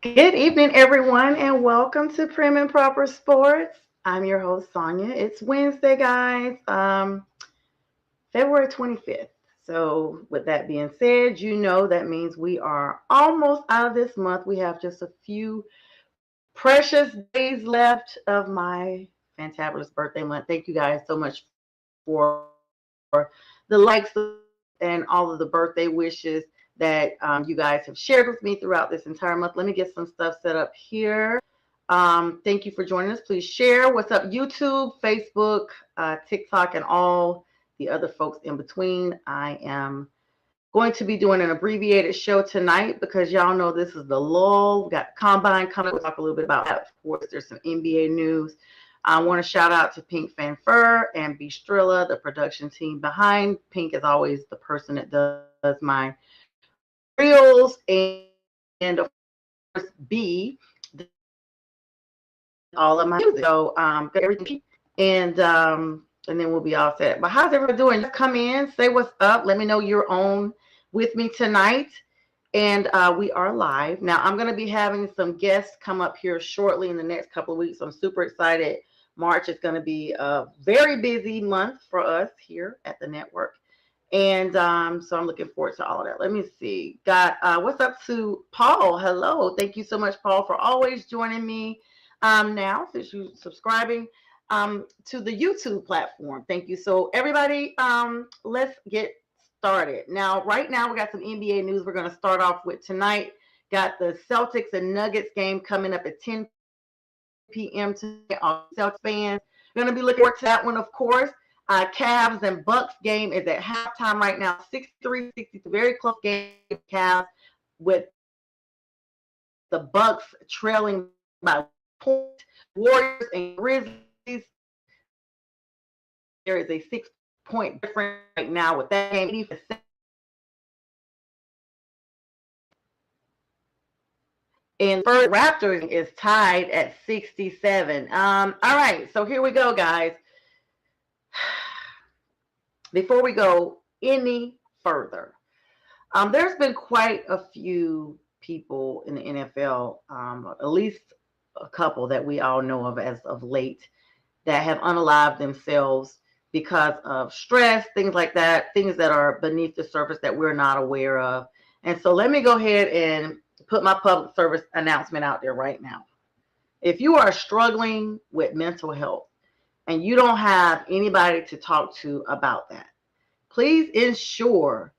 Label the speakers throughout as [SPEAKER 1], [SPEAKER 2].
[SPEAKER 1] Good evening, everyone, and welcome to Prim and Proper Sports. I'm your host, Sonja. It's Wednesday, guys, February 25th. So, with that being said, you know that means we are almost out of this month. We have just a few precious days left of my fantabulous birthday month. Thank you guys so much for the likes and all of the birthday wishes that you guys have shared with me throughout this entire month. Let me get some stuff set up here. Thank you for joining us. Please share. What's up, YouTube, Facebook, TikTok, and all the other folks in between. I am going to be doing an abbreviated show tonight because y'all know this is the lull. We got Combine coming. We'll talk a little bit about that. Of course, there's some NBA news. I want to shout out to Pink Fanfur and B Strilla, the production team behind. Pink is always the person that does my reels, and of course, B all of my music. So everything, and then we'll be all set. But how's everyone doing? Just come in, say what's up. Let me know you're on with me tonight. And we are live. Now, I'm going to be having some guests come up here shortly in the next couple of weeks. I'm super excited. March is going to be a very busy month for us here at the network. And so I'm looking forward to all of that. Let me see. Got what's up to Paul? Hello. Thank you so much, Paul, for always joining me now since you're subscribing to the YouTube platform. Thank you. So everybody, let's get started. Now, right now, we got some NBA news we're going to start off with tonight. Got the Celtics and Nuggets game coming up at 10 p.m. tonight. All Celtics fans going to be looking forward to that one, of course. Cavs and Bucks game is at halftime right now, 63-60. Very close game. Cavs with the Bucks trailing by point. Warriors and Grizzlies. There is a 6-point difference right now with that game. And first, Raptors is tied at 67. All right, so here we go, guys. Before we go any further, there's been quite a few people in the NFL, at least a couple that we all know of as of late, that have unalived themselves because of stress, things like that, things that are beneath the surface that we're not aware of. And so let me go ahead and put my public service announcement out there right now. If you are struggling with mental health and you don't have anybody to talk to about that, please ensure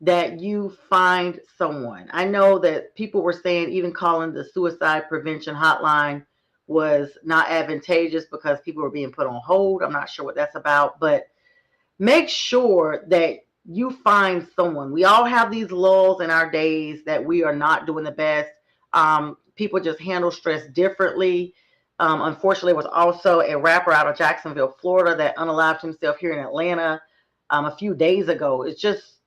[SPEAKER 1] that you find someone. I know that people were saying even calling the suicide prevention hotline was not advantageous because people were being put on hold. I'm not sure what that's about, but make sure that you find someone. We all have these lulls in our days that we are not doing the best. People just handle stress differently. Unfortunately, there was also a rapper out of Jacksonville, Florida, that unalived himself here in Atlanta a few days ago. It's just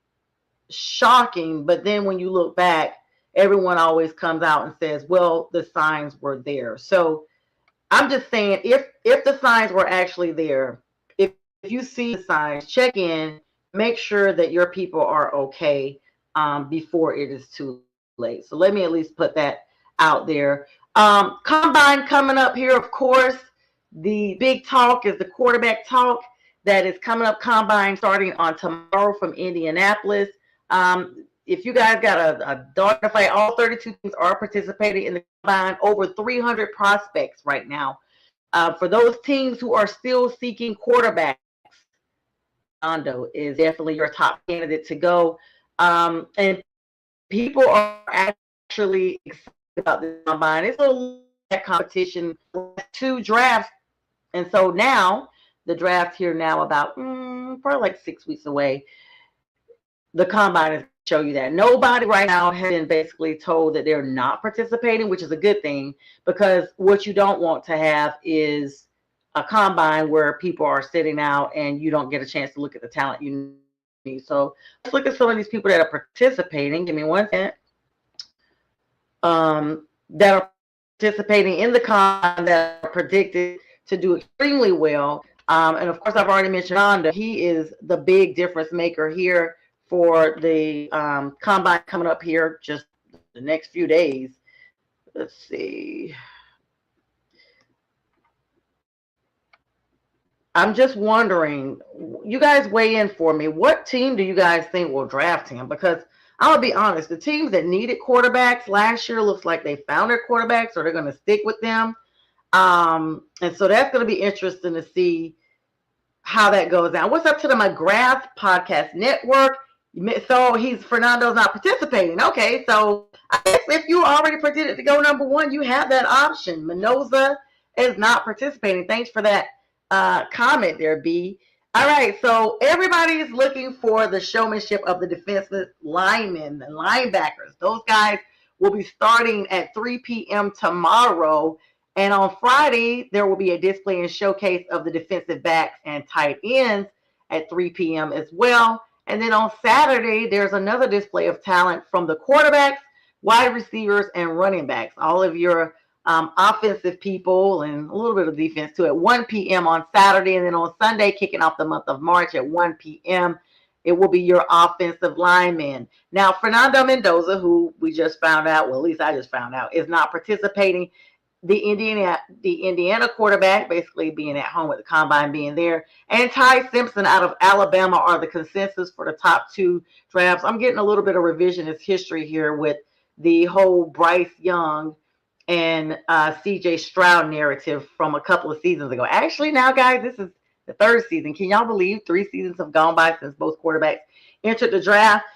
[SPEAKER 1] shocking. But then when you look back, everyone always comes out and says, well, the signs were there. So I'm just saying, if the signs were actually there, if you see the signs, check in, make sure that your people are okay before it is too late. So let me at least put that out there. Combine coming up here, of course. The big talk is the quarterback talk that is coming up. Combine starting on tomorrow from Indianapolis. If you guys got a dog to fight, all 32 teams are participating in the combine. Over 300 prospects right now. For those teams who are still seeking quarterbacks, Rondo is definitely your top candidate to go. And people are actually excited about the combine. It's a competition, 2 drafts. And so now, the draft here now about probably like 6 weeks away. The combine is show you that nobody right now has been basically told that they're not participating, which is a good thing, because what you don't want to have is a combine where people are sitting out and you don't get a chance to look at the talent you need. So let's look at some of these people that are participating. Give me 1 second. That are participating in the combine that are predicted to do extremely well. And of course, I've already mentioned Sonja. He is the big difference maker here for the combine coming up here just the next few days. Let's see. I'm just wondering, you guys weigh in for me. What team do you guys think will draft him? Because I'm gonna be honest, the teams that needed quarterbacks last year looks like they found their quarterbacks, or they're gonna stick with them. And so that's gonna be interesting to see how that goes down. What's up to the McGrath Podcast Network? So he's Fernando's not participating. Okay, so I guess if you already predicted to go number one, you have that option. Mendoza is not participating. Thanks for that comment there, B. All right, so everybody is looking for the showmanship of the defensive linemen, the linebackers. Those guys will be starting at 3 p.m. tomorrow. And on Friday, there will be a display and showcase of the defensive backs and tight ends at 3 p.m. as well. And then on Saturday, there's another display of talent from the quarterbacks, wide receivers, and running backs. All of your offensive people and a little bit of defense too at 1 p.m. on Saturday. And then on Sunday, kicking off the month of March at 1 p.m., it will be your offensive linemen. Now, Fernando Mendoza, who we just found out, well, at least I just found out, is not participating. The Indiana quarterback basically being at home with the combine being there, and Ty Simpson out of Alabama are the consensus for the top two drafts. I'm getting a little bit of revisionist history here with the whole Bryce Young and CJ Stroud narrative from a couple of seasons ago. Actually, now, guys, this is the third season. Can y'all believe 3 seasons have gone by since both quarterbacks entered the draft?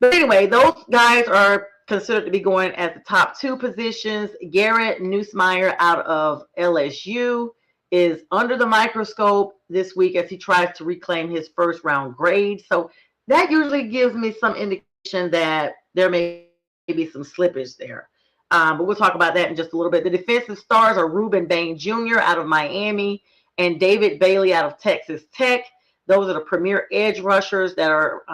[SPEAKER 1] But anyway, those guys are considered to be going at the top two positions. Garrett Nussmeier out of LSU is under the microscope this week as he tries to reclaim his first round grade. So that usually gives me some indication that there may be some slippage there. But we'll talk about that in just a little bit. The defensive stars are Reuben Bain Jr. out of Miami and David Bailey out of Texas Tech. Those are the premier edge rushers that are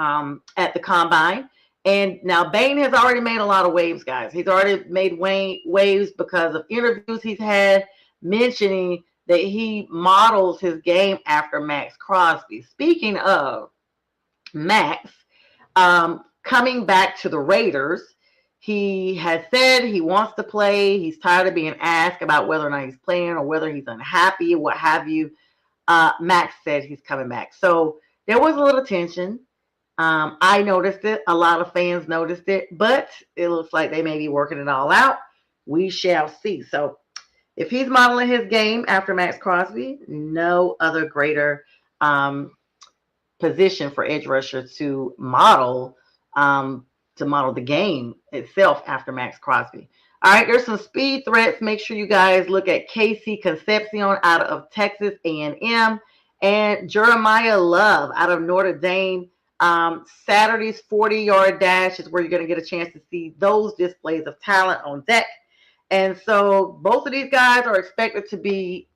[SPEAKER 1] at the combine. And now Bain has already made a lot of waves, guys. He's already made waves because of interviews he's had mentioning that he models his game after Max Crosby. Speaking of Max, coming back to the Raiders, he has said he wants to play. He's tired of being asked about whether or not he's playing or whether he's unhappy, what have you. Max said he's coming back. So there was a little tension. I noticed it. A lot of fans noticed it, but it looks like they may be working it all out. We shall see. So if he's modeling his game after Max Crosby, no other greater position for edge rusher to model the game itself after Max Crosby. All right, there's some speed threats. Make sure you guys look at Casey Concepcion out of Texas A&M and Jeremiah Love out of Notre Dame. Saturday's 40-yard dash is where you're going to get a chance to see those displays of talent on deck. And so both of these guys are expected to be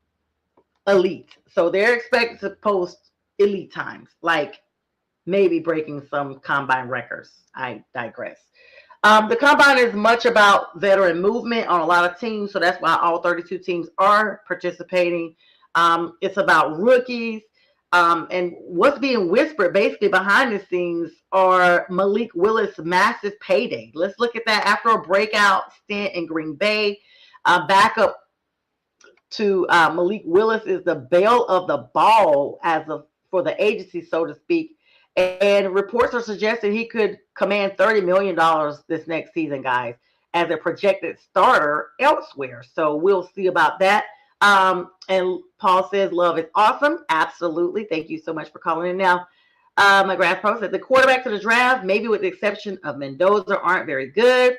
[SPEAKER 1] elite. So they're expected to post elite times, like maybe breaking some combine records. I digress. The combine is much about veteran movement on a lot of teams, so that's why all 32 teams are participating. It's about rookies. And what's being whispered basically behind the scenes are Malik Willis' massive payday. Let's look at that. After a breakout stint in Green Bay, backup to Malik Willis is the belle of the ball for the agency, so to speak. And reports are suggesting he could command $30 million this next season, guys, as a projected starter elsewhere. So we'll see about that. And Paul says, love is awesome. Absolutely. Thank you so much for calling in. Now, McGrath Pro said the quarterbacks of the draft, maybe with the exception of Mendoza, aren't very good,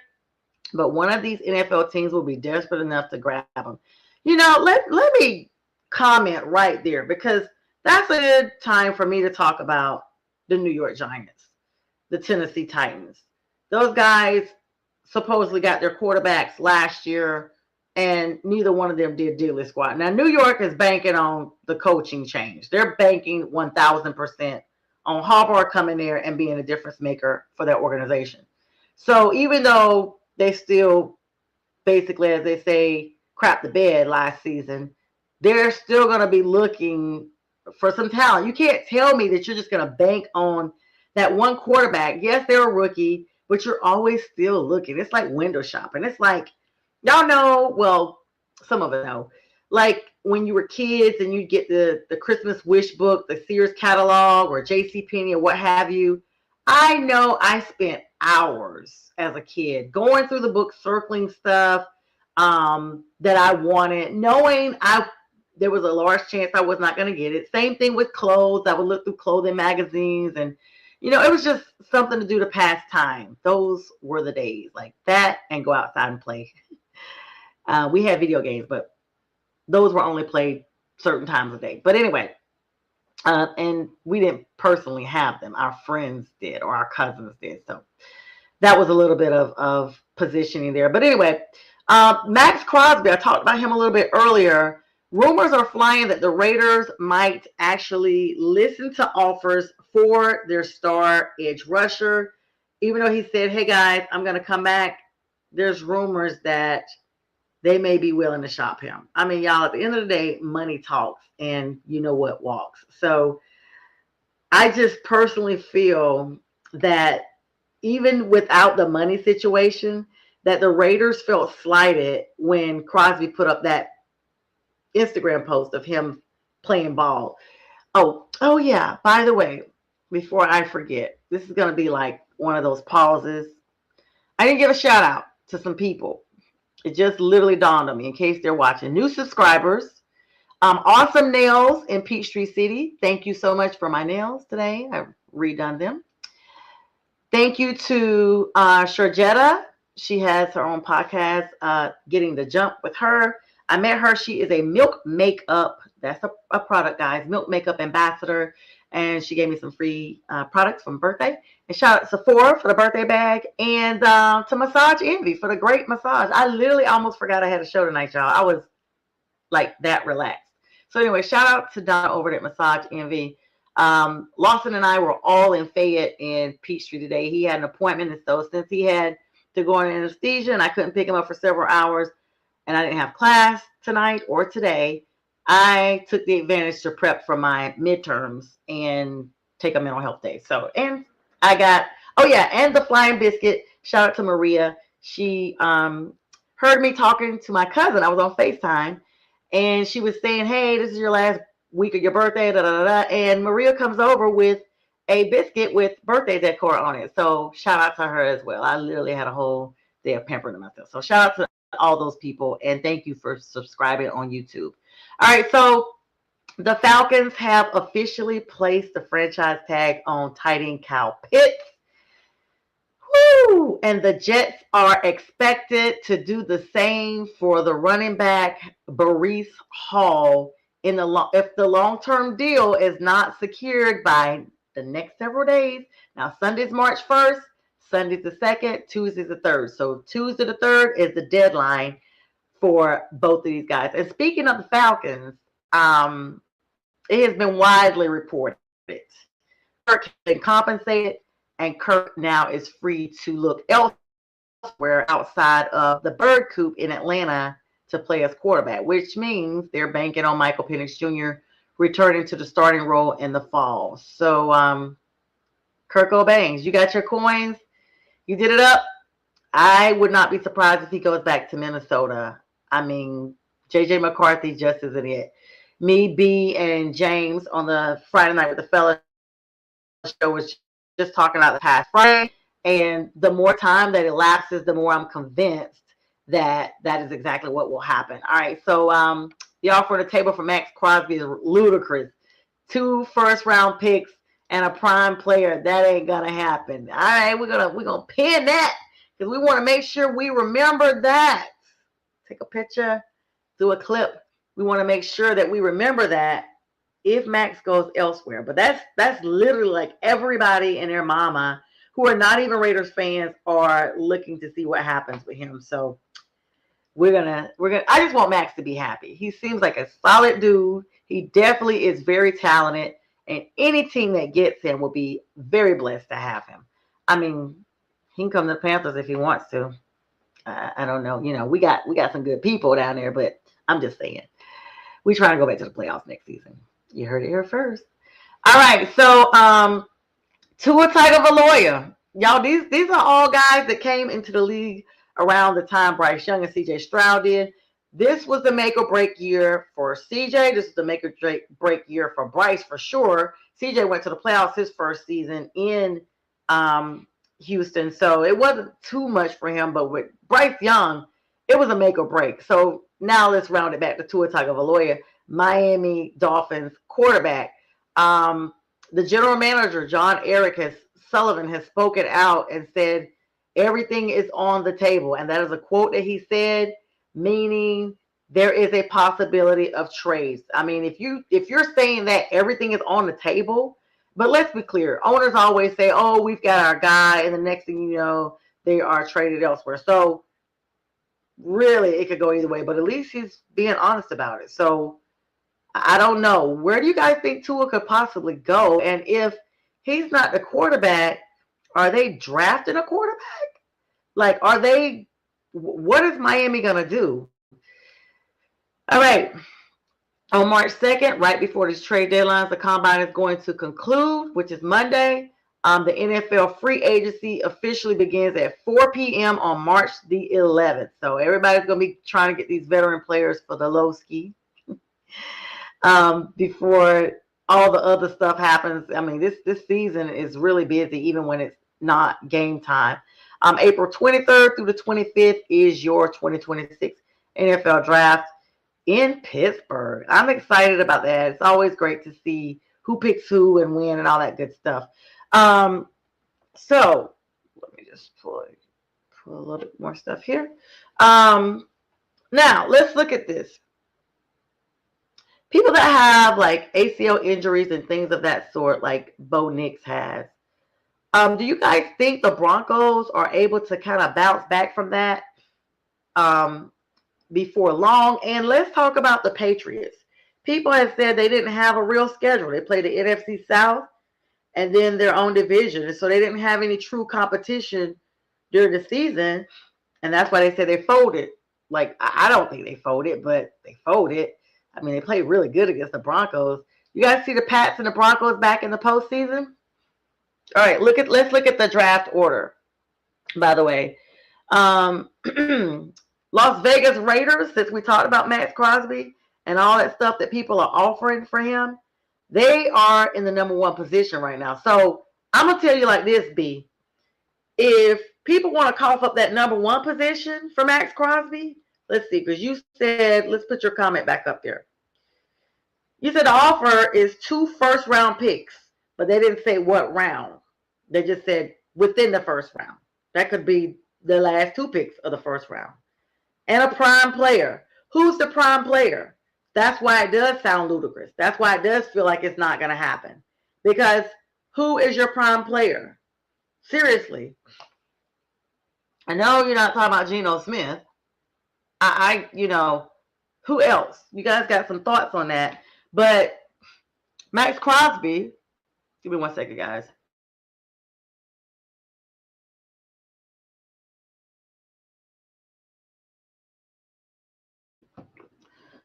[SPEAKER 1] but one of these NFL teams will be desperate enough to grab them. You know, let me comment right there, because that's a good time for me to talk about the New York Giants, the Tennessee Titans. Those guys supposedly got their quarterbacks last year, and neither one of them did diddly squat. Now, New York is banking on the coaching change. They're banking 1,000% on Harbaugh coming there and being a difference maker for that organization. So even though they still basically, as they say, crap the bed last season, they're still going to be looking for some talent. You can't tell me that you're just going to bank on that one quarterback. Yes, they're a rookie, but you're always still looking. It's like window shopping. It's like Y'all know, well, some of us know, like when you were kids and you get the Christmas wish book, the Sears catalog or J.C. Penney or what have you. I know I spent hours as a kid going through the book, circling stuff that I wanted, knowing I there was a large chance I was not going to get it. Same thing with clothes. I would look through clothing magazines and it was just something to do to pass time. Those were the days like that and go outside and play. We had video games, but those were only played certain times of day. But anyway, and we didn't personally have them. Our friends did, or our cousins did. So that was a little bit of positioning there. But anyway, Max Crosby, I talked about him a little bit earlier. Rumors are flying that the Raiders might actually listen to offers for their star edge rusher. Even though he said, hey guys, I'm going to come back, there's rumors that they may be willing to shop him. I mean, y'all, at the end of the day, money talks and you know what walks. So I just personally feel that even without the money situation, that the Raiders felt slighted when Crosby put up that Instagram post of him playing ball. Oh yeah. By the way, before I forget, this is going to be like one of those pauses. I didn't give a shout out to some people. It just literally dawned on me in case they're watching. New subscribers. Awesome Nails in Peachtree City. Thank you so much for my nails today. I've redone them. Thank you to Sharjetta. She has her own podcast, Getting the Jump with her. I met her. She is a Milk Makeup. That's a product, guys. Milk Makeup ambassador. And she gave me some free products from birthday. And shout out to Sephora for the birthday bag. And to Massage Envy for the great massage. I literally almost forgot I had a show tonight, y'all. I was like that relaxed. So anyway, shout out to Donna over at Massage Envy. Lawson and I were all in Fayette and Peachtree today. He had an appointment. And so since he had to go on anesthesia and I couldn't pick him up for several hours and I didn't have class tonight or today, I took the advantage to prep for my midterms and take a mental health day. So, and I got, and the Flying Biscuit. Shout out to Maria. She heard me talking to my cousin. I was on FaceTime and she was saying, hey, this is your last week of your birthday, da, da, da, da. And Maria comes over with a biscuit with birthday decor on it. So shout out to her as well. I literally had a whole day of pampering myself. So shout out to all those people. And thank you for subscribing on YouTube. All right, so the Falcons have officially placed the franchise tag on tight end Kyle Pitts. Woo! And the Jets are expected to do the same for the running back Breece Hall if the long-term deal is not secured by the next several days. Now, Sunday's March 1st, Sunday's the 2nd, Tuesday's the 3rd. So Tuesday the 3rd is the deadline for both of these guys. And speaking of the Falcons, it has been widely reported Kirk has been compensated and Kirk now is free to look elsewhere outside of the Bird Coop in Atlanta to play as quarterback, which means they're banking on Michael Penix Jr. returning to the starting role in the fall. So, Kirk O'Bangs, you got your coins? You did it up? I would not be surprised if he goes back to Minnesota. I mean, J.J. McCarthy just isn't it. Me, B, and James on the Friday Night with the Fellas show was just talking about the past Friday. And the more time that elapses, the more I'm convinced that is exactly what will happen. All right, so the offer on the table for Max Crosby is ludicrous. 2 first-round picks and a prime player. That ain't gonna happen. All right, we're gonna pin that because we want to make sure we remember that. Take a picture, do a clip. We want to make sure that we remember that if Max goes elsewhere. But that's literally like everybody and their mama who are not even Raiders fans are looking to see what happens with him. So we're gonna I just want Max to be happy. He seems like a solid dude. He definitely is very talented, and any team that gets him will be very blessed to have him. I mean, he can come to the Panthers if he wants to. I don't know. You know, we got some good people down there, but I'm just saying, we trying to go back to the playoffs next season. You heard it here first. All right, so Tua Tagovailoa, y'all. These are all guys that came into the league around the time Bryce Young and CJ Stroud did. This was the make or break year for CJ. This is the make or break year for Bryce for sure. CJ went to the playoffs his first season in Houston, so it wasn't too much for him. But with Bryce Young, it was a make or break. So now let's round it back to Tua Tagovailoa, Miami Dolphins quarterback. The general manager, John Sullivan, has spoken out and said everything is on the table. And that is a quote that he said, meaning there is a possibility of trades. I mean, if you're saying that everything is on the table, but let's be clear, owners always say, oh, we've got our guy, and the next thing you know, they are traded elsewhere. So really, it could go either way, but at least he's being honest about it. So I don't know. Where do you guys think Tua could possibly go? And if he's not the quarterback, are they drafting a quarterback? Like, what is Miami going to do? All right. On March 2nd, right before this trade deadline, the combine is going to conclude, which is Monday. The NFL free agency officially begins at 4 p.m. on March the 11th. So everybody's going to be trying to get these veteran players for the low ski before all the other stuff happens. I mean, this season is really busy, even when it's not game time. April 23rd through the 25th is your 2026 NFL draft in Pittsburgh. I'm excited about that. It's always great to see who picks who and when and all that good stuff. So let me just pull a little bit more stuff here. Now let's look at this. People that have like ACL injuries and things of that sort, like Bo Nix has. Do you guys think the Broncos are able to kind of bounce back from that before long? And let's talk about the Patriots. People have said they didn't have a real schedule. They played the NFC South and then their own division. And so they didn't have any true competition during the season. And that's why they said they folded. Like, I don't think they folded, but they folded. I mean, they played really good against the Broncos. You guys see the Pats and the Broncos back in the postseason? All right, let's look at the draft order, by the way. Las Vegas Raiders, since we talked about Max Crosby and all that stuff that people are offering for him, they are in the number one position right now. So I'm going to tell you like this, B. If people want to cough up that number one position for Max Crosby, let's see, because you said, let's put your comment back up there. You said the offer is 2 first-round picks, but they didn't say what round. They just said within the first round. That could be the last 2 picks of the first round. And a prime player. Who's the prime player? That's why it does sound ludicrous. That's why it does feel like it's not going to happen. Because who is your prime player? Seriously. I know you're not talking about Geno Smith. Who else? You guys got some thoughts on that. But Max Crosby, give me 1 second, guys.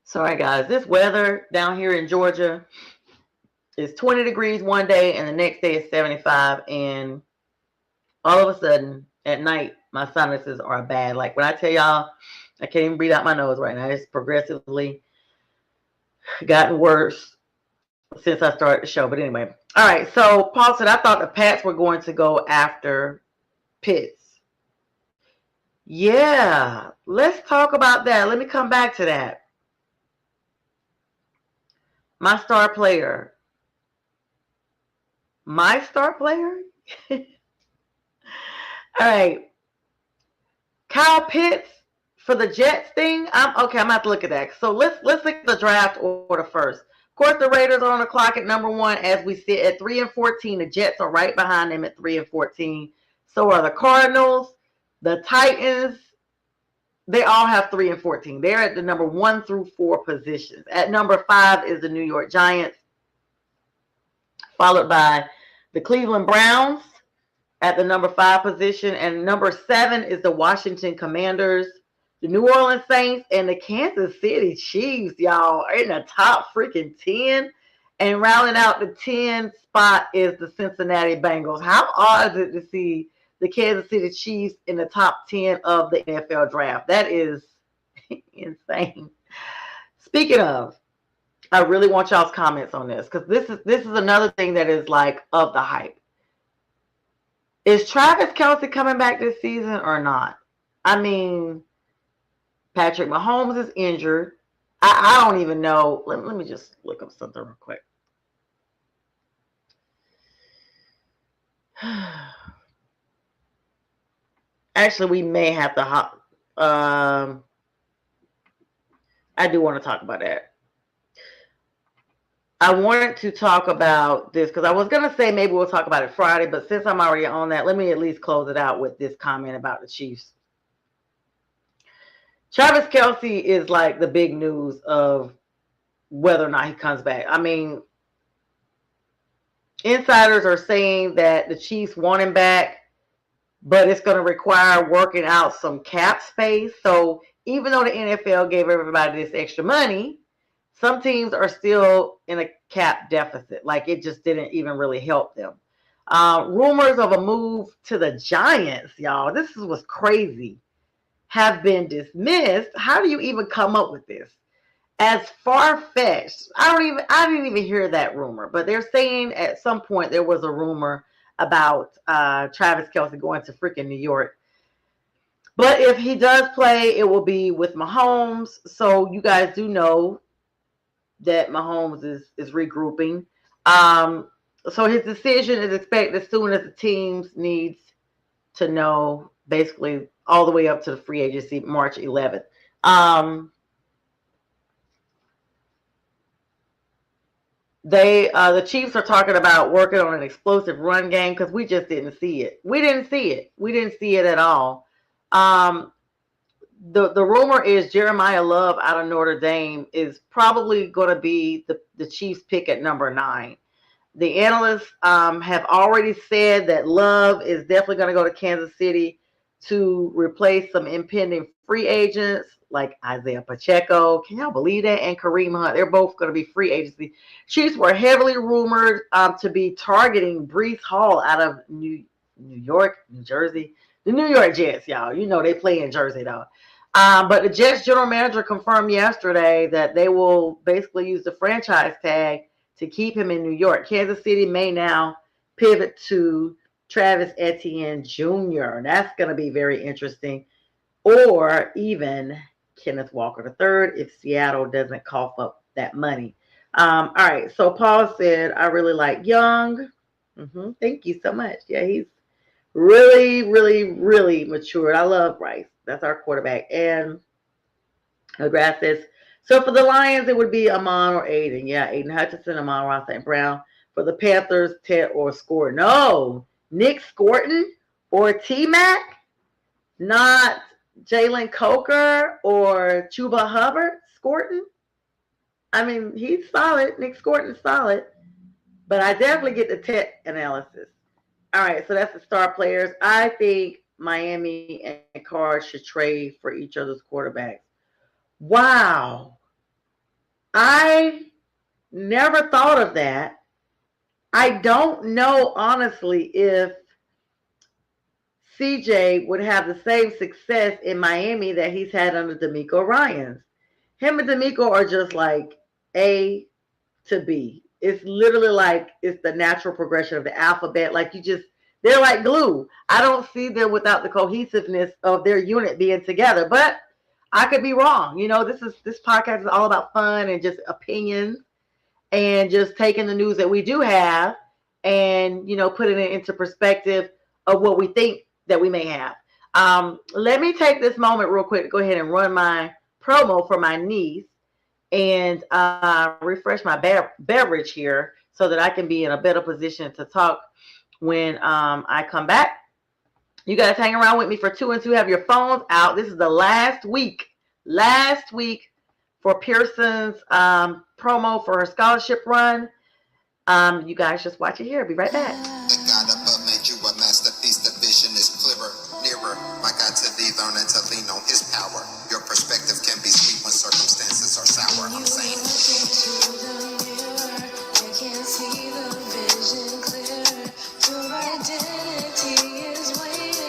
[SPEAKER 1] Sorry, guys. This weather down here in Georgia is 20 degrees one day and the next day is 75. And all of a sudden, at night, my sinuses are bad. Like when I tell y'all, I can't even breathe out my nose right now. It's progressively gotten worse since I started the show. But anyway. All right. So Paul said, I thought the Pats were going to go after Pitts. Yeah. Let's talk about that. Let me come back to that. My star player. My star player? All right. Kyle Pitts for the Jets thing. I'm going to have to look at that. So let's look at the draft order first. Of course, the Raiders are on the clock at number 1 as we sit at 3-14. The Jets are right behind them at 3-14. So are the Cardinals, the Titans. They all have 3-14. They're at the number 1 through 4 positions. At number 5 is the New York Giants, followed by the Cleveland Browns at the number 5 position. And number 7 is the Washington Commanders, the New Orleans Saints, and the Kansas City Chiefs, y'all, are in the top freaking 10. And rounding out the 10 spot is the Cincinnati Bengals. How odd is it to see the Kansas City Chiefs in the top 10 of the NFL draft. That is insane. Speaking of, I really want y'all's comments on this because this is another thing that is like of the hype. Is Travis Kelce coming back this season or not? I mean, Patrick Mahomes is injured. I don't even know. Let me just look up something real quick. Actually, we may have to hop. I do want to talk about that. I wanted to talk about this because I was going to say maybe we'll talk about it Friday, but since I'm already on that, let me at least close it out with this comment about the Chiefs. Travis Kelce is like the big news of whether or not he comes back. I mean, insiders are saying that the Chiefs want him back, but it's going to require working out some cap space. So even though the NFL gave everybody this extra money, some teams are still in a cap deficit. Like it just didn't even really help them. Rumors of a move to the Giants, y'all, this was crazy, have been dismissed. How do you even come up with this? As far-fetched. I didn't even hear that rumor, but they're saying at some point there was a rumor about Travis Kelce going to freaking New York. But if he does play, it will be with Mahomes. So you guys do know that Mahomes is regrouping. So his decision is expected as soon as the teams needs to know, basically all the way up to the free agency, March 11th. The Chiefs are talking about working on an explosive run game because we just didn't see it. We didn't see it at all. The rumor is Jeremiah Love out of Notre Dame is probably going to be the Chiefs pick at number 9. The analysts have already said that Love is definitely going to go to Kansas City to replace some impending free agents like Isaiah Pacheco. Can y'all believe that? And Kareem Hunt. They're both going to be free agency. Chiefs were heavily rumored to be targeting Breece Hall out of New York, New Jersey. The New York Jets, y'all. You know they play in Jersey, though. But the Jets general manager confirmed yesterday that they will basically use the franchise tag to keep him in New York. Kansas City may now pivot to Travis Etienne Jr. That's going to be very interesting. Or even Kenneth Walker III if Seattle doesn't cough up that money. All right. So Paul said, I really like Young. Thank you so much. Yeah, he's really, really, really matured. I love Bryce. That's our quarterback. And McGrath says, so for the Lions, it would be Amon or Aiden. Yeah, Aiden Hutchinson, Amon-Ra St. Brown. For the Panthers, Ted or Score. No, Nick Scorton or T-Mac, not Jalen Coker or Chuba Hubbard. Scorton. I mean, he's solid. Nick Scorton's solid. But I definitely get the tech analysis. All right, so that's the star players. I think Miami and Cards should trade for each other's quarterbacks. Wow. I never thought of that. I don't know, honestly, if CJ would have the same success in Miami that he's had under DeMeco Ryans. Him and DeMeco are just like A to B. It's literally like it's the natural progression of the alphabet. Like they're like glue. I don't see them without the cohesiveness of their unit being together. But I could be wrong. You know, this podcast is all about fun and just opinions and just taking the news that we do have and, you know, putting it into perspective of what we think that we may have. Let me take this moment real quick to go ahead and run my promo for my niece and refresh my beverage here so that I can be in a better position to talk when I come back. You guys hang around with me for 2 and 2. Have your phones out. This is the last week for Pearson's promo for her scholarship run. You guys just watch it here. Be right back.
[SPEAKER 2] The God above made you a masterpiece. The vision is clearer, nearer. My God to thee, learning to lean on his power. Your perspective can be sweet when circumstances are sour. I'm saying. You can see the vision clear. Your identity is waiting.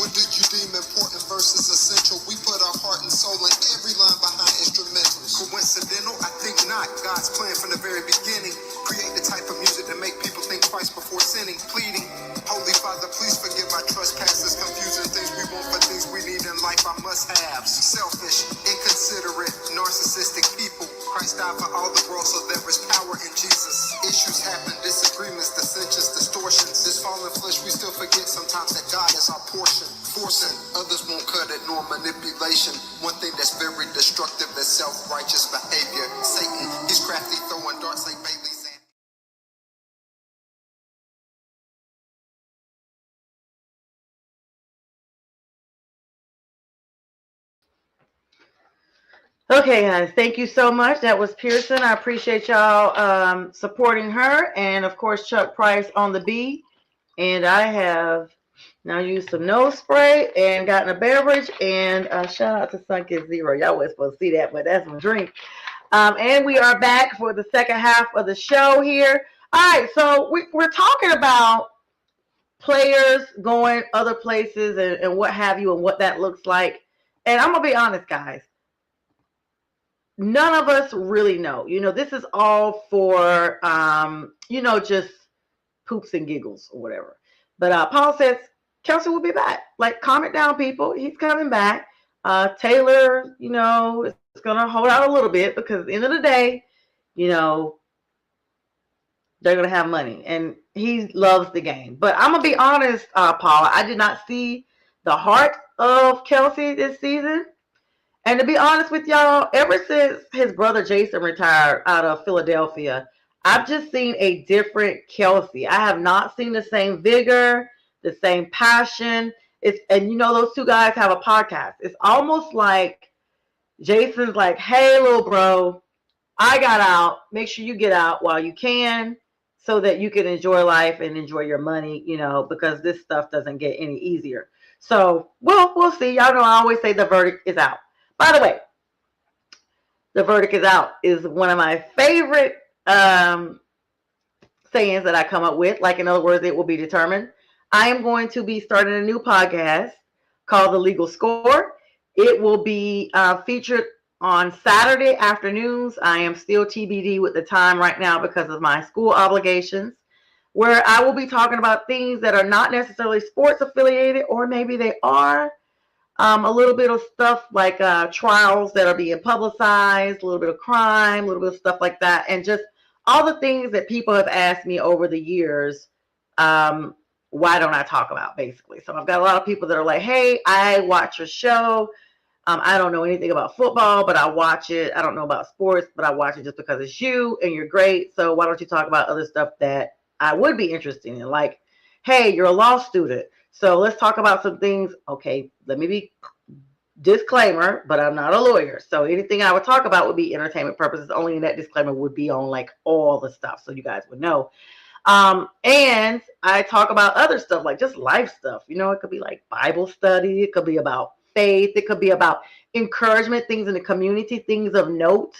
[SPEAKER 2] What did you deem important versus essential? We put our heart and soul in every line behind instrumentals. Coincidental? I think not. God's plan from the very beginning. Create the type of music that make people think twice before sinning. Pleading, Holy Father, please forgive our trespasses. Confusing things we want for things we need in life, our must-haves. Selfish, inconsiderate, narcissistic people. Christ died for all the world, so there is power in Jesus. Issues happen, disagreements, dissensions, distortions. This fallen flesh, we still forget sometimes that God is our portion. Forcing, others won't cut it, nor manipulation. One thing that's very destructive is self-righteous behavior. Satan, he's crafty, throwing darts like Bailey's.
[SPEAKER 1] Okay, guys, thank you so much. That was Pearson. I appreciate y'all supporting her, and of course Chuck Price on the beat. And I have now used some nose spray and gotten a beverage. And shout out to Sunkist Zero. Y'all weren't supposed to see that, but that's my drink. And we are back for the second half of the show here. All right, so we're talking about players going other places and what have you and what that looks like. And I'm going to be honest, guys. None of us really know. This is all for, just poops and giggles or whatever. But Paul says Kelsey will be back. Like, calm it down, people. He's coming back. Taylor, is going to hold out a little bit because at the end of the day, they're going to have money. And he loves the game. But I'm going to be honest, Paul, I did not see the heart of Kelsey this season. And to be honest with y'all, ever since his brother Jason retired out of Philadelphia, I've just seen a different Kelsey. I have not seen the same vigor, the same passion. And those two guys have a podcast. It's almost like Jason's like, hey, little bro, I got out. Make sure you get out while you can so that you can enjoy life and enjoy your money, because this stuff doesn't get any easier. So we'll see. Y'all know I always say the verdict is out. By the way, the verdict is out is one of my favorite sayings that I come up with. Like, in other words, it will be determined. I am going to be starting a new podcast called The Legal Score. It will be featured on Saturday afternoons. I am still TBD with the time right now because of my school obligations, where I will be talking about things that are not necessarily sports affiliated, or maybe they are. A little bit of stuff like trials that are being publicized, a little bit of crime, a little bit of stuff like that, and just all the things that people have asked me over the years, why don't I talk about, basically. So I've got a lot of people that are like, hey, I watch your show. I don't know anything about football, but I watch it. I don't know about sports, but I watch it just because it's you and you're great. So why don't you talk about other stuff that I would be interested in? Like, hey, you're a law student. So let's talk about some things. Okay, let me be disclaimer, but I'm not a lawyer. So anything I would talk about would be entertainment purposes only, and that disclaimer would be on like all the stuff, so you guys would know. And I talk about other stuff, like just life stuff. It could be like Bible study. It could be about faith. It could be about encouragement, things in the community, things of note,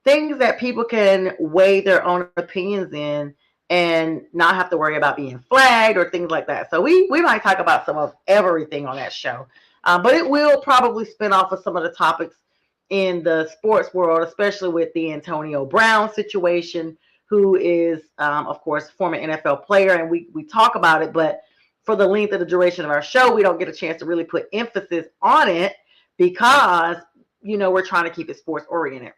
[SPEAKER 1] things that people can weigh their own opinions in and not have to worry about being flagged or things like that. So we might talk about some of everything on that show. But it will probably spin off of some of the topics in the sports world, especially with the Antonio Brown situation, who is, of course, former NFL player. And we talk about it, but for the length of the duration of our show, we don't get a chance to really put emphasis on it because, we're trying to keep it sports oriented.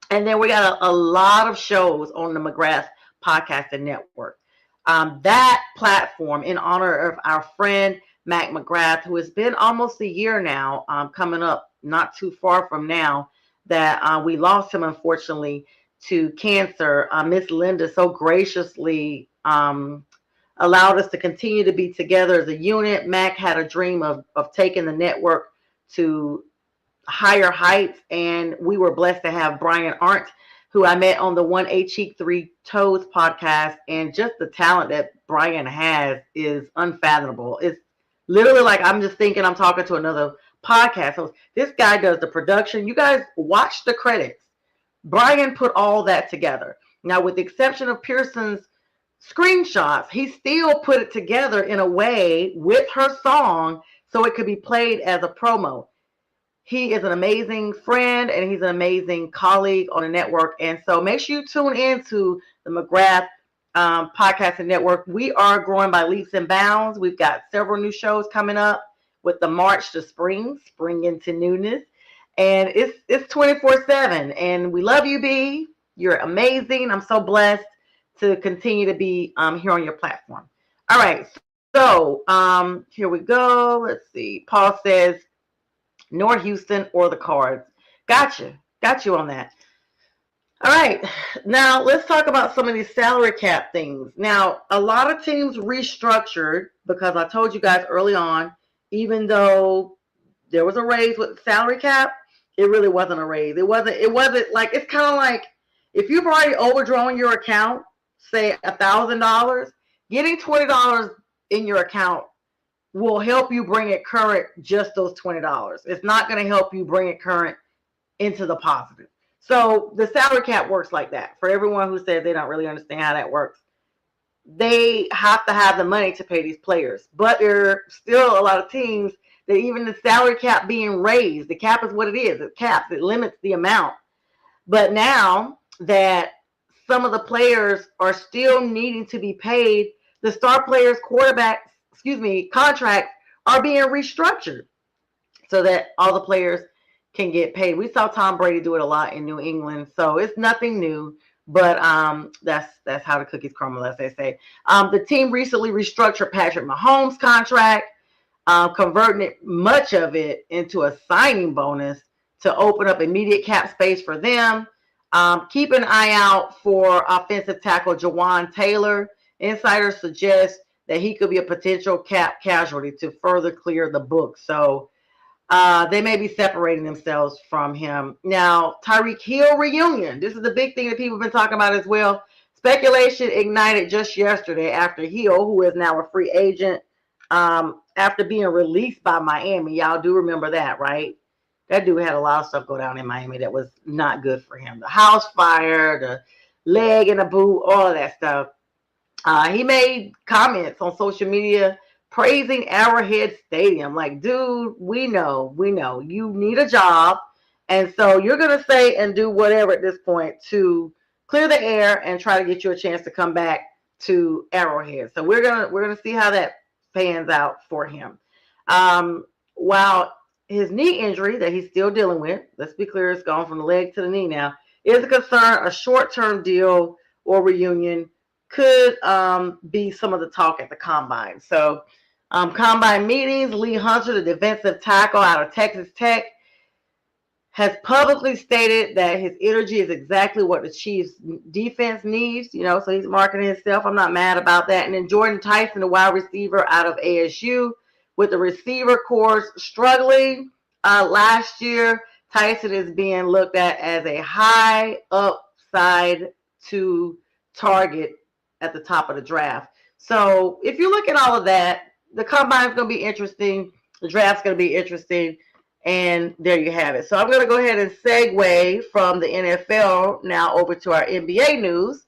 [SPEAKER 1] And then we got a lot of shows on the McGrath Podcasting Network. That platform, in honor of our friend Mac McGrath, who has been almost a year now, coming up not too far from now, that we lost him, unfortunately, to cancer. Miss Linda so graciously allowed us to continue to be together as a unit. Mac had a dream of taking the network to higher heights, and we were blessed to have Brian Arndt, who I met on the 1 Cheek 3 Toes podcast, and just the talent that Brian has is unfathomable. It's literally like I'm just thinking I'm talking to another podcast. So this guy does the production. You guys watch the credits. Brian put all that together. Now, with the exception of Pearson's screenshots, he still put it together in a way with her song so it could be played as a promo. He is an amazing friend and he's an amazing colleague on the network. And so make sure you tune in to the McGrath Podcasting Network. We are growing by leaps and bounds. We've got several new shows coming up with the March to Spring into newness. And it's 24/7. And we love you, B. You're amazing. I'm so blessed to continue to be here on your platform. All right. So here we go. Let's see. Paul says, nor Houston or the Cards. Gotcha. Got you on that. All right. Now, let's talk about some of these salary cap things. Now, a lot of teams restructured because I told you guys early on, even though there was a raise with the salary cap, it really wasn't a raise. It wasn't like, it's kind of like if you've already overdrawn your account, say $1,000, getting $20 in your account will help you bring it current, just those $20. It's not going to help you bring it current into the positive. So the salary cap works like that. For everyone who says they don't really understand how that works, they have to have the money to pay these players. But there are still a lot of teams that even the salary cap being raised, the cap is what it is. It caps, it limits the amount. But now that some of the players are still needing to be paid, the star players' contracts are being restructured so that all the players can get paid. We saw Tom Brady do it a lot in New England, so it's nothing new, but that's how the cookies crumble, as they say. The team recently restructured Patrick Mahomes' contract, converting much of it into a signing bonus to open up immediate cap space for them. Keep an eye out for offensive tackle Jawan Taylor. Insiders suggest that he could be a potential cap casualty to further clear the book. So they may be separating themselves from him. Now, Tyreek Hill reunion. This is the big thing that people have been talking about as well. Speculation ignited just yesterday after Hill, who is now a free agent, after being released by Miami. Y'all do remember that, right? That dude had a lot of stuff go down in Miami that was not good for him. The house fire, the leg in the boot, all of that stuff. He made comments on social media praising Arrowhead Stadium. Like, dude, we know you need a job. And so you're going to say and do whatever at this point to clear the air and try to get you a chance to come back to Arrowhead. So we're going to see how that pans out for him. While his knee injury that he's still dealing with, let's be clear, it's gone from the leg to the knee now, is a concern. A short-term deal or reunion could be some of the talk at the combine. So combine meetings, Lee Hunter, the defensive tackle out of Texas Tech, has publicly stated that his energy is exactly what the Chiefs defense needs, so he's marketing himself. I'm not mad about that. And then Jordan Tyson, the wide receiver out of ASU, with the receiver corps struggling last year, Tyson is being looked at as a high upside to target at the top of the draft. So if you look at all of that, the combine is going to be interesting. The draft's going to be interesting. And there you have it. So I'm going to go ahead and segue from the NFL now over to our NBA news.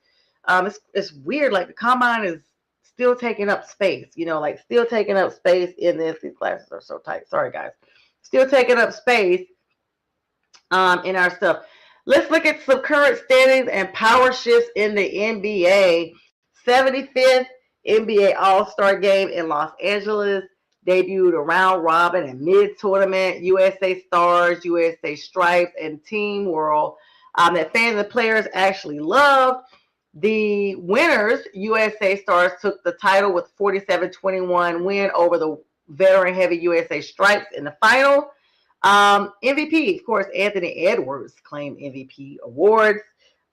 [SPEAKER 1] It's weird. Like the combine is still taking up space, still taking up space in this. These glasses are so tight. Sorry, guys. Still taking up space in our stuff. Let's look at some current standings and power shifts in the NBA. 75th NBA All-Star Game in Los Angeles debuted a round robin and mid-tournament USA Stars, USA Stripes, and Team World that fans and players actually loved. The winners, USA Stars, took the title with 47-21 win over the veteran-heavy USA Stripes in the final. MVP, of course, Anthony Edwards claimed MVP awards.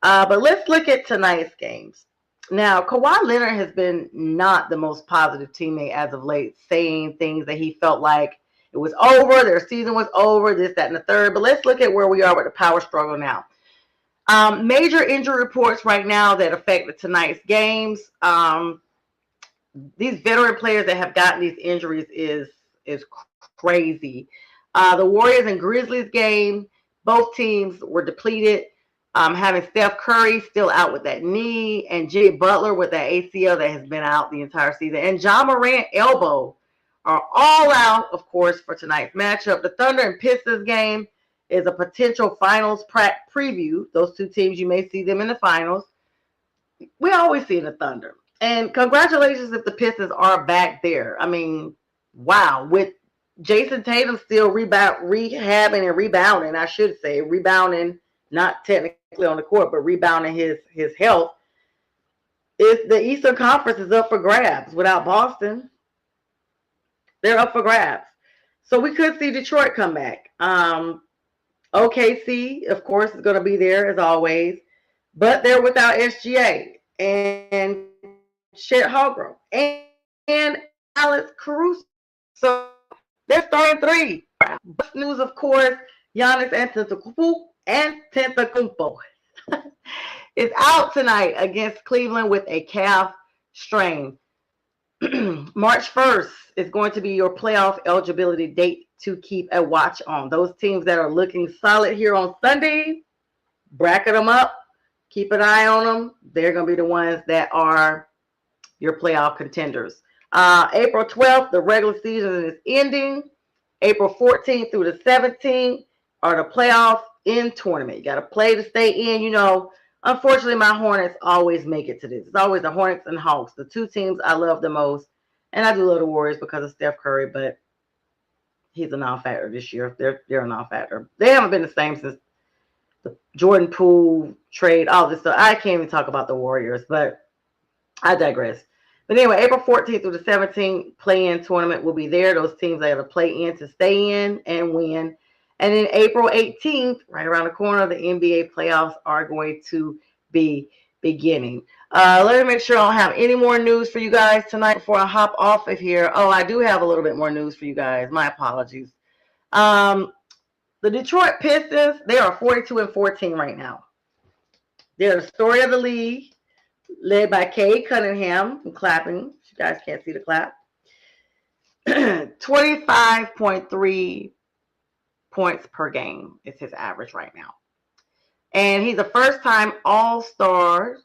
[SPEAKER 1] But let's look at tonight's games. Now, Kawhi Leonard has been not the most positive teammate as of late, saying things that he felt like it was over, their season was over, this, that, and the third. But let's look at where we are with the power struggle now. Major injury reports right now that affected tonight's games. These veteran players that have gotten these injuries is crazy. The Warriors and Grizzlies game, both teams were depleted. Having Steph Curry still out with that knee, and Jimmy Butler with that ACL that has been out the entire season, and John Morant elbow are all out, of course, for tonight's matchup. The Thunder and Pistons game is a potential finals preview. Those two teams, you may see them in the finals. We always see the Thunder. And congratulations if the Pistons are back there. I mean, wow. With Jason Tatum still rehabbing and rebounding, I should say, rebounding, not technically on the court, but rebounding his health. The Eastern Conference is up for grabs without Boston. They're up for grabs. So we could see Detroit come back. OKC, of course, is going to be there as always, but they're without SGA and Chet Holmgren and Alex Caruso. So they're starting three. Best news, of course, Giannis Antetokounmpo is out tonight against Cleveland with a calf strain. March 1st is going to be your playoff eligibility date to keep a watch on. Those teams that are looking solid here on Sunday, bracket them up, keep an eye on them. They're going to be the ones that are your playoff contenders. April 12th, the regular season is ending. April 14th through the 17th are the playoff in tournament. You got to play to stay in. You know, unfortunately, my Hornets always make it to this. It's always the Hornets and Hawks, the two teams I love the most. And I do love the Warriors because of Steph Curry, but he's a non-factor this year. They're a non-factor. They haven't been the same since the Jordan Poole trade, all this stuff. I can't even talk about the Warriors, but I digress. But anyway, April 14th through the 17th play-in tournament will be there. Those teams that are to play in to stay in and win. And then April 18th, right around the corner, the NBA playoffs are going to be beginning. Let me make sure I don't have any more news for you guys tonight before I hop off of here. Oh, I do have a little bit more news for you guys. My apologies. The Detroit Pistons, they are 42-14 right now. They're the story of the league, led by Cade Cunningham. I'm clapping. You guys can't see the clap. 25.3 points per game is his average right now. And he's a first-time All-Star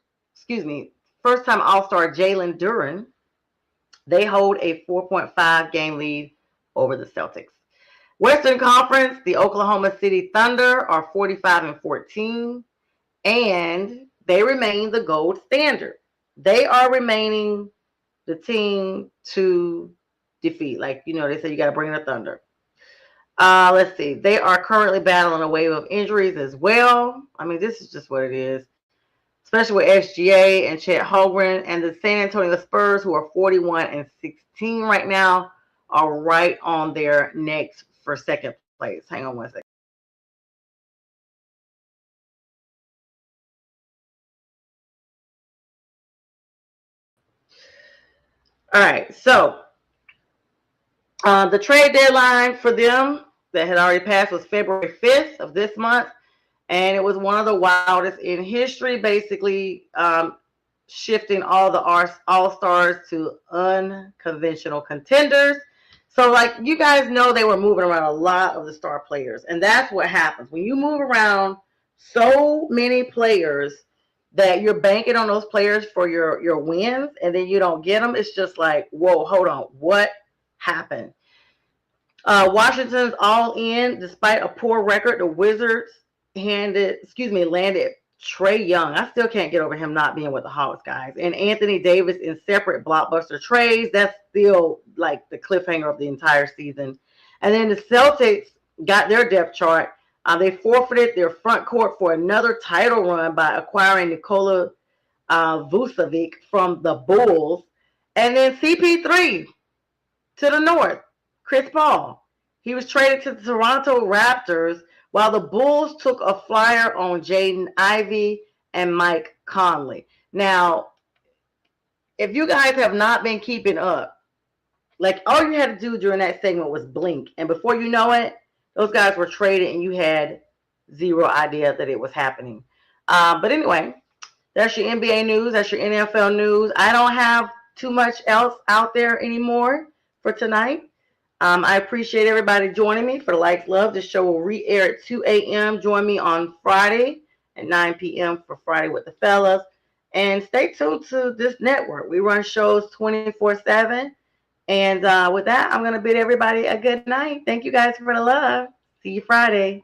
[SPEAKER 1] Jalen Duren. They hold a 4.5 game lead over the Celtics. Western Conference, the Oklahoma City Thunder are 45-14, and they remain the gold standard. They are remaining the team to defeat. Like, you know, they say you got to bring the Thunder. Let's see. They are currently battling a wave of injuries as well. I mean, this is just what it is, especially with SGA and Chet Holmgren. And the San Antonio Spurs, who are 41-16 right now, are right on their necks for second place. Hang on one second. All right, so the trade deadline for them that had already passed was February 5th of this month, and it was one of the wildest in history, basically shifting all the All-Stars to unconventional contenders. So, like, you guys know, they were moving around a lot of the star players, and that's what happens. When you move around so many players that you're banking on those players for your wins, and then you don't get them, it's just like, whoa, hold on, what happened? Washington's all in. Despite a poor record, the Wizards landed Trae Young. I still can't get over him not being with the Hawks, guys. And Anthony Davis in separate blockbuster trades. That's still like the cliffhanger of the entire season. And then the Celtics got their depth chart. They forfeited their front court for another title run by acquiring Nikola Vucevic from the Bulls. And then CP3 to the north, Chris Paul. He was traded to the Toronto Raptors, while the Bulls took a flyer on Jaden Ivey and Mike Conley. Now, if you guys have not been keeping up, like, all you had to do during that segment was blink. And before you know it, those guys were traded and you had zero idea that it was happening. But anyway, that's your NBA news. That's your NFL news. I don't have too much else out there anymore for tonight. I appreciate everybody joining me for the Likes Love. This show will re-air at 2 a.m. Join me on Friday at 9 p.m. for Friday with the Fellas. And stay tuned to this network. We run shows 24/7. And with that, I'm going to bid everybody a good night. Thank you guys for the love. See you Friday.